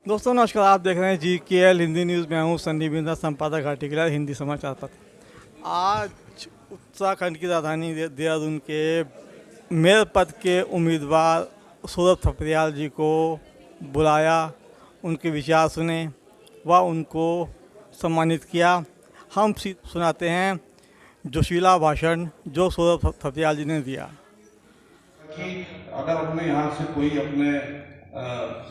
दोस्तों नमस्कार, आप देख रहे हैं GKL हिंदी न्यूज़ में हूँ सन्नी बिंदा, संपादक घाटीकला हिंदी समाचार पत्र। आज उत्तराखंड की राजधानी देहरादून के मेयर पद के उम्मीदवार सौरभ थपलियाल जी को बुलाया, उनके विचार सुने व उनको सम्मानित किया। हम सुनाते हैं जोशीला भाषण जो सौरभ थपलियाल जी ने दिया। कि अगर अपने यहाँ से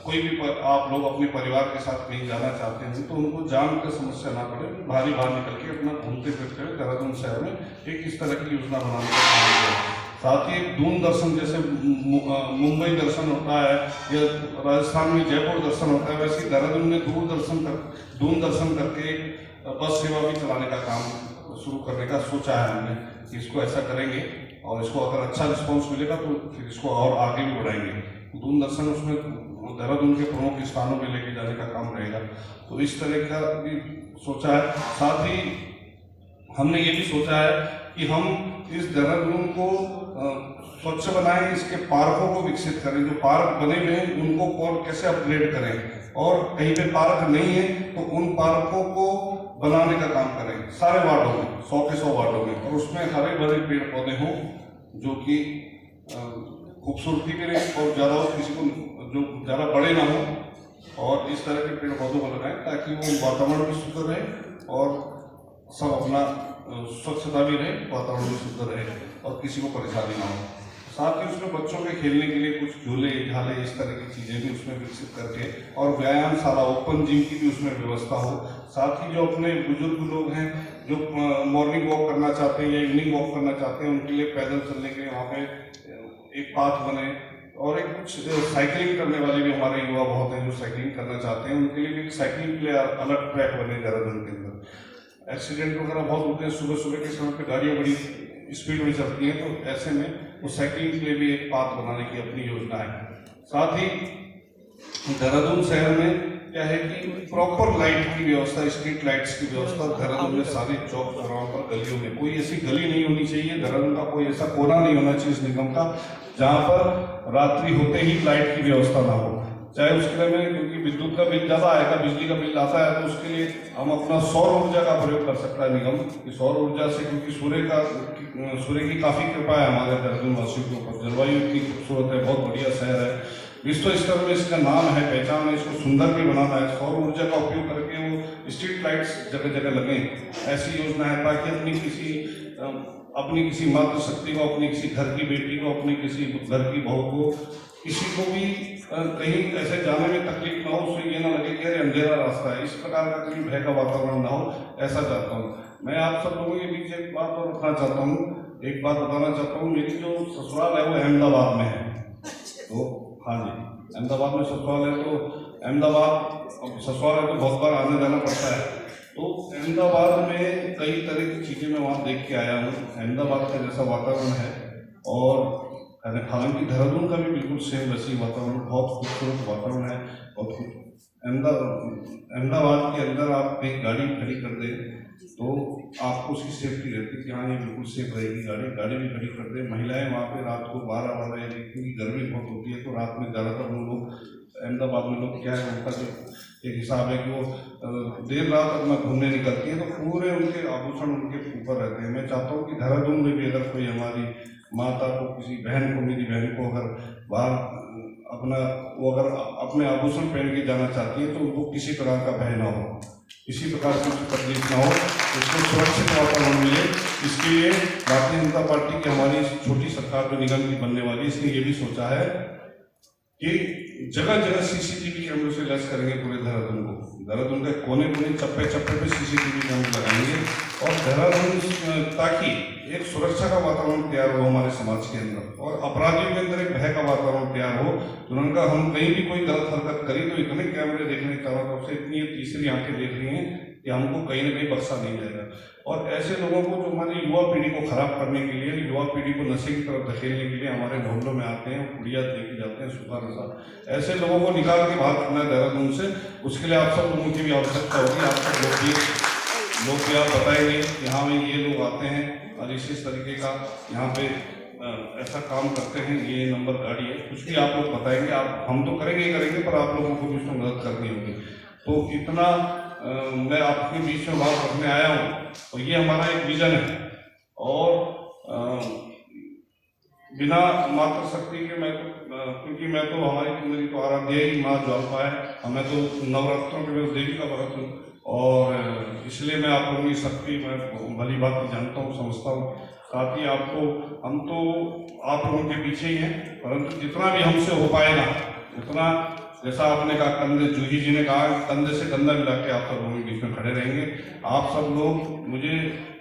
कोई भी आप लोग अपने परिवार के साथ कहीं जाना चाहते हैं तो उनको जान की समस्या ना पड़े, बाहर निकल के अपना घूमते फिरते हुए देहरादून शहर में एक इस तरह की योजना बनाने का काम किया। साथ ही दून दर्शन जैसे मुंबई दर्शन होता है या राजस्थान में जयपुर दर्शन होता है, वैसे देहरादून में दून दर्शन करके बस सेवा भी चलाने का काम शुरू करने का सोचा है हमने कि इसको ऐसा करेंगे और इसको अगर अच्छा रिस्पॉन्स मिलेगा तो फिर इसको और आगे भी बढ़ाएंगे। दून दर्शन उसमें देहरादून के प्रमुख स्थानों में लेके जाने का काम रहेगा, तो इस तरह का भी सोचा है। साथ ही हमने ये भी सोचा है कि हम इस देहरादून को स्वच्छ बनाएं, इसके पार्कों को विकसित करें। जो पार्क बने हुए हैं उनको और कैसे अपग्रेड करें, और कहीं पे पार्क नहीं है तो उन पार्कों को बनाने का काम करें सारे वार्डों में, 100 के 100 वार्डों में, और उसमें हरे भरे पेड़ पौधे हों जो कि खूबसूरती भी रहे और ज़्यादा किसी को जो ज़्यादा बड़े ना हो, और इस तरह के पेड़ पौधों को लगाएं ताकि वो वातावरण भी शुद्ध रहे और सब अपना स्वच्छता भी रहे, वातावरण भी शुद्ध रहे और किसी को परेशानी ना हो। साथ ही उसमें बच्चों के खेलने के लिए कुछ झूले झाले इस तरह की चीज़ें भी उसमें विकसित करके, और व्यायामशाला ओपन जिम की भी उसमें व्यवस्था हो। साथ ही जो अपने बुजुर्ग लोग हैं जो मॉर्निंग वॉक करना चाहते हैं या इवनिंग वॉक करना चाहते हैं, उनके लिए पैदल चलने के लिए वहाँ पे एक पाथ बने, और एक कुछ साइकिलिंग करने वाले भी हमारे युवा बहुत हैं जो साइकिलिंग करना चाहते हैं, उनके लिए भी साइकिलिंग के लिए अलग ट्रैक बने देहरादून के अंदर। एक्सीडेंट वगैरह बहुत होते हैं सुबह सुबह के समय पे, गाड़ियाँ बड़ी स्पीड में चलती हैं, तो ऐसे में वो साइकिलिंग के लिए भी एक पाथ बनाने की अपनी योजना है। साथ ही देहरादून शहर में क्या है कि प्रॉपर लाइट की व्यवस्था, स्ट्रीट लाइट्स की व्यवस्था देहरादून में सारे चौक चौराहों पर, गलियों में कोई ऐसी गली नहीं होनी चाहिए, देहरादून का कोई ऐसा कोना नहीं होना चाहिए इस निगम का जहाँ पर रात्रि होते ही लाइट की व्यवस्था ना हो। चाहे उसके लिए क्योंकि विद्युत का बिल ज़्यादा आएगा, बिजली का बिल आता है, तो उसके लिए हम अपना सौर ऊर्जा का प्रयोग कर सकता है निगम कि सौर ऊर्जा से, क्योंकि सूर्य की काफ़ी कृपा है हमारे देहरादून वासियों के ऊपर, जलवायु इतनी खूबसूरत है, बहुत बढ़िया शहर है, विश्व स्तर में इसका नाम है, पहचान है, इसको सुंदर भी बनाना है। सौर ऊर्जा का उपयोग करके वो स्ट्रीट लाइट्स जगह जगह लगें, ऐसी योजना है ताकि अपनी किसी मातृशक्ति को, अपनी किसी घर की बेटी को, अपनी किसी घर की बहू को, किसी को भी कहीं ऐसे जाने में तकलीफ ना हो, उससे ये ना लगे कि अरे अंधेरा रास्ता है, इस प्रकार का कहीं भय का वातावरण ना हो, ऐसा चाहता हूँ। मैं आप सब लोगों के बीच एक बात और रखना चाहता हूँ, एक बात बताना चाहता हूँ। मेरी जो ससुराल है वो अहमदाबाद में है, तो हाँ जी, अहमदाबाद में ससुराल है, तो अहमदाबाद ससुराल है तो बहुत बार आने जाना पड़ता है। तो अहमदाबाद में कई तरह की चीज़ें मैं वहाँ देख के आया हूँ। अहमदाबाद का जैसा वातावरण है, और हालांकि देहरादून का भी बिल्कुल सेम वैसी वातावरण, बहुत खूबसूरत वातावरण है। और अहमदाबाद के अंदर आप एक गाड़ी खड़ी कर दें तो आपको उसकी सेफ्टी रहती है कि हाँ ये बिल्कुल सेफ रहेगी गाड़ी भी खड़ी कर दें। महिलाएं वहाँ पे रात को 12 बजे, क्योंकि गर्मी बहुत होती है तो रात में ज़्यादातर हम लोग अहमदाबाद में लोग क्या है, उनका जो एक हिसाब है कि वो देर रात अपना घूमने निकलती है, तो पूरे उनके आभूषण उनके ऊपर रहते हैं। मैं चाहता हूँ कि देहरादून में भी अगर कोई हमारी माता को, किसी बहन को, मेरी बहन को अगर बाहर अगर अपने आभूषण पहन के जाना चाहती है तो उनको किसी प्रकार का भय ना हो, किसी प्रकार की तकलीफ ना हो, उसको सुरक्षित वातावरण मिले। इसके लिए भारतीय जनता पार्टी की हमारी छोटी सरकार जो निगम की बनने वाली है, इसने ये भी सोचा है कि जगह जगह CCTV कैमरों से लैस करेंगे पूरे देहरादून के कोने चप्पे पे CCTV कैमरे लगाएंगे, और देहरादून ताकि एक सुरक्षा का वातावरण तैयार हो हमारे समाज के अंदर, और अपराधियों के अंदर एक भय का वातावरण तैयार हो। तुरंत का हम कहीं भी कोई गलत हरकत करी तो इतने कैमरे देखने चारों तरफ से, इतनी तीसरी आंखें देख रही हैं कि हमको कहीं ना कहीं बख्शा नहीं जाएगा। और ऐसे लोगों को जो हमारी युवा पीढ़ी को खराब करने के लिए, युवा पीढ़ी को नशे की तरफ धकेलने के लिए हमारे मोहल्लों में आते हैं, पुड़िया लेके जाते हैं, सूखा नशा, ऐसे लोगों को निकाल के बाहर करना है देहरादून से। उसके लिए आप सब लोगों की भी आवश्यकता होगी। आप सब लोग भी आप बताएंगे कि हाँ भाई ये लोग आते हैं और इस तरीके का यहाँ पे ऐसा काम करते हैं, ये नंबर गाड़ी है, कुछ भी आप लोग बताएंगे, आप हम तो करेंगे ही करेंगे, पर आप लोगों को भी उसमें मदद करनी होगी। तो इतना मैं आपके बीच में बात रखने आया हूँ, और ये हमारा एक विजन है। और बिना मातृशक्ति के मैं तो क्योंकि मैं तो मेरी तो आराध्य ही माँ ज्वाल्पा है, और मैं तो नवरात्रों के मैं देवी का भक्त हूँ, और इसलिए मैं आप लोगों की शक्ति मैं भली बात जानता हूँ, समझता हूँ। साथ ही हम तो आप लोगों के पीछे ही हैं, परंतु जितना भी हमसे हो पाएगा उतना, जैसा आपने कहा, कंधे, जूही जी ने कहा, कंधे से कंधा मिला के आप सब लोगों के बीच में खड़े रहेंगे। आप सब लोग,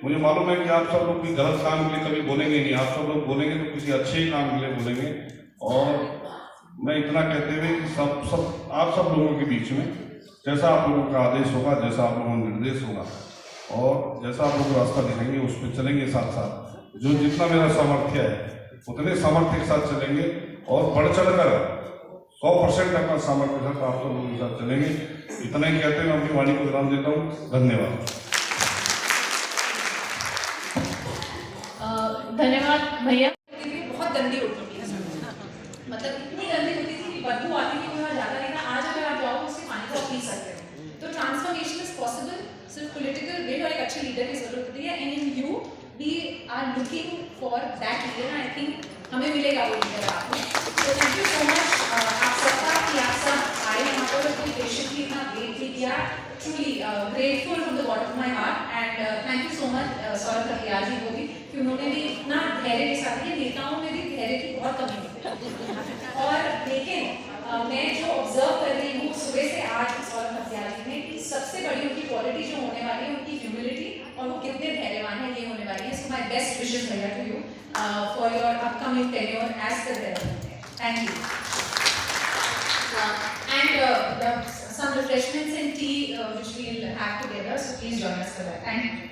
मुझे मालूम है कि आप सब लोग भी गलत काम के लिए कभी बोलेंगे नहीं, आप सब लोग बोलेंगे तो किसी अच्छे ही काम के लिए बोलेंगे। और मैं इतना कहते हुए कि आप सब लोगों के बीच में जैसा आप लोगों का आदेश होगा, जैसा आप लोगों का निर्देश होगा, और जैसा आप लोग रास्ता दिखाएंगे उस पर चलेंगे। साथ साथ जो जितना मेरा सामर्थ्य है उतने सामर्थ्य के साथ चलेंगे, और बढ़ चढ़कर 100% अपना सामर्थ्य के साथ आप सब लोगों के साथ चलेंगे। इतना ही कहते हुए अपनी वाणी को विराम देता हूँ। धन्यवाद। धन्यवाद भैया। बहुत गंदी होती थी, मतलब इतनी गंदी होती थी कि बदबू आती थी, कोई जाता नहीं था। आज अगर आप जाओ उसके पानी को आप पी सकते हो। तो ट्रांसफॉर्मेशन इज पॉसिबल, सिर्फ पॉलिटिकल विल और एक अच्छे लीडर की जरूरत होती है, and in you we are looking for that leader. I think हमें मिलेगा वो लीडर आपको। तो थैंक यू सो मच आप सबका कि आप सब आए यहाँ पर, इतनी पेशेंटली इतना वेट भी किया। Truly grateful from the bottom of my heart, and thank you so much Saurabh Katiyar जी को भी, कि उन्होंने भी इतना धैर्य के साथ, ये नेताओं में भी धैर्य की बहुत कमी होती है। और लेकिन मैं जो ऑब्जर्व कर रही हूँ सुबह से आज सौरभ कटियार जी में, कि सबसे बड़ी उनकी क्वालिटी जो होने वाली है उनकी ह्यूमिलिटी, और वो कितने धैर्यवान है ये होने वाली है। सो माय बेस्ट विशेस भैया to you for your upcoming tenure as the president. Thank you. And some refreshments and tea which we'll have together, so please join us for that. Thank you.